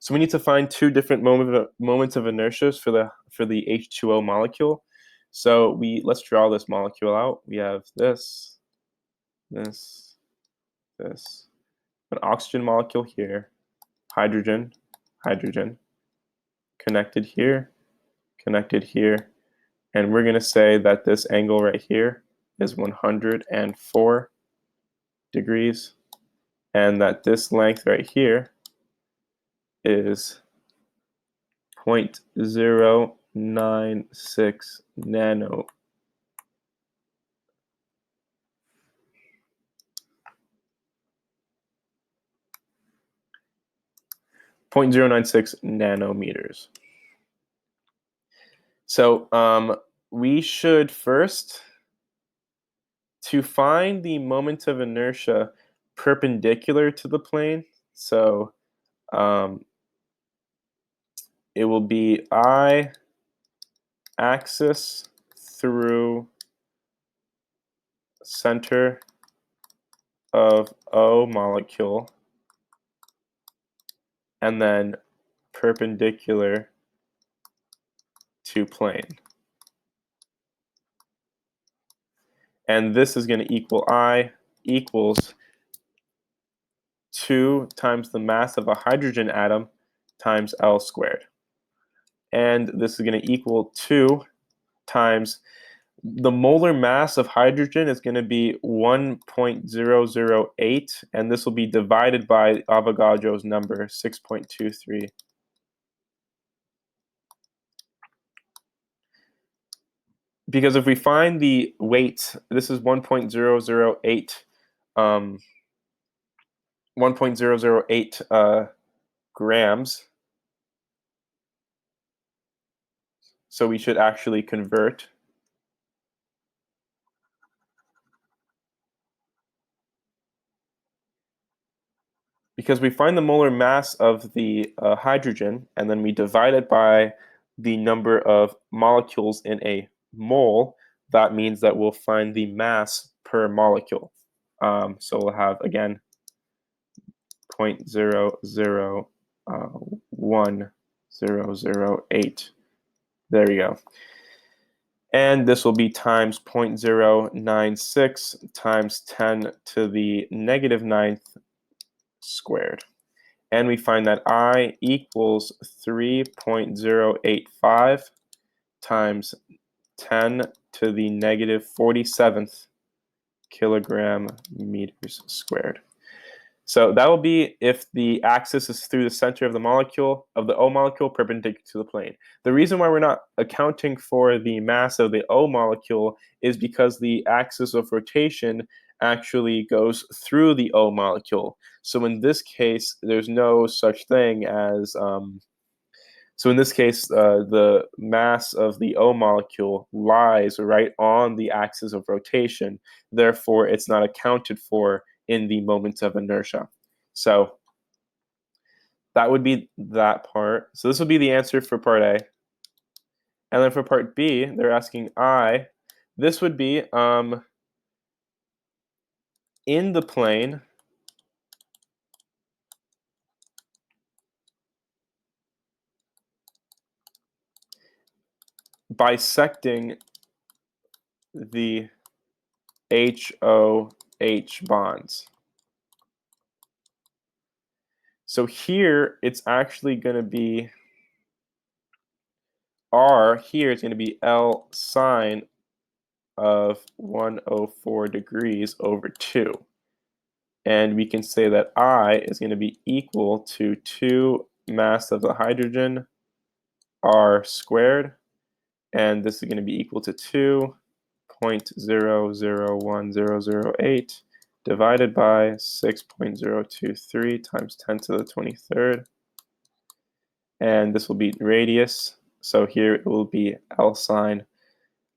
So we need to find two different moments of inertia for the H2O molecule. So let's draw this molecule out. We have this, this, this, an oxygen molecule here, hydrogen, hydrogen, connected here, and we're going to say that this angle right here is 104 degrees, and that this length right here is 0.096 nano. 0.096 nanometers. So we should first, to find the moment of inertia perpendicular to the plane, so it will be I-axis through center of O molecule, and then perpendicular to plane. And this is going to equal I equals 2 times the mass of a hydrogen atom times L squared. And this is going to equal 2 times the molar mass of hydrogen is going to be 1.008, and this will be divided by Avogadro's number, 6.23. Because if we find the weight, this is 1.008 grams. So we should actually convert. Because we find the molar mass of the hydrogen, and then we divide it by the number of molecules in a mole, that means that we'll find the mass per molecule. So we'll have, again, 0.001,008. There we go. And this will be times 0.096 times 10 to the negative 9th squared. And we find that I equals 3.085 times 10 to the negative 47th kilogram meters squared. So that will be if the axis is through the center of the molecule, of the O molecule, perpendicular to the plane. The reason why we're not accounting for the mass of the O molecule is because the axis of rotation actually goes through the O molecule. So in this case, there's no such thing as, the mass of the O molecule lies right on the axis of rotation. Therefore, it's not accounted for in the moment of inertia. So that would be that part. So this would be the answer for part A. And then for part B, they're asking I. This would be in the plane, bisecting the HOH bonds. So here it's actually going to be R, here it's going to be L sine of 104 degrees over 2. And we can say that I is going to be equal to 2 mass of the hydrogen, R squared, and this is going to be equal to 2.001008 divided by 6.023 times 10 to the 23rd. And this will be radius. So here it will be L sine,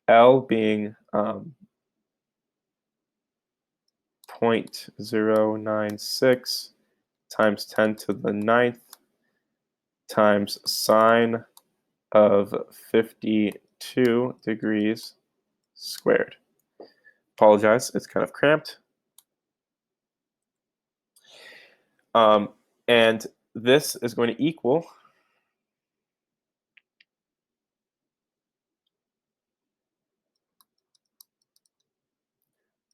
L being 0.096 times 10 to the 9th times sine of 52 degrees squared. Apologize, it's kind of cramped. And this is going to equal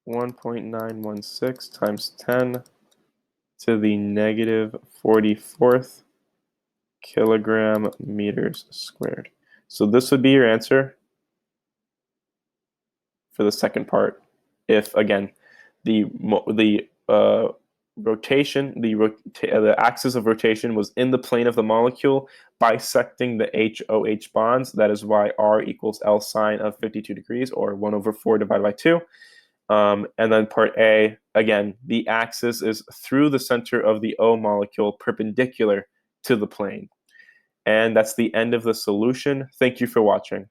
1.916 times 10 to the negative 44th kilogram meters squared. So this would be your answer for the second part. If, again, the rotation, the axis of rotation was in the plane of the molecule, bisecting the HOH bonds. That is why R equals L sine of 52 degrees, or 1/4 divided by 2. And then part A, again, the axis is through the center of the O molecule, perpendicular to the plane. And that's the end of the solution. Thank you for watching.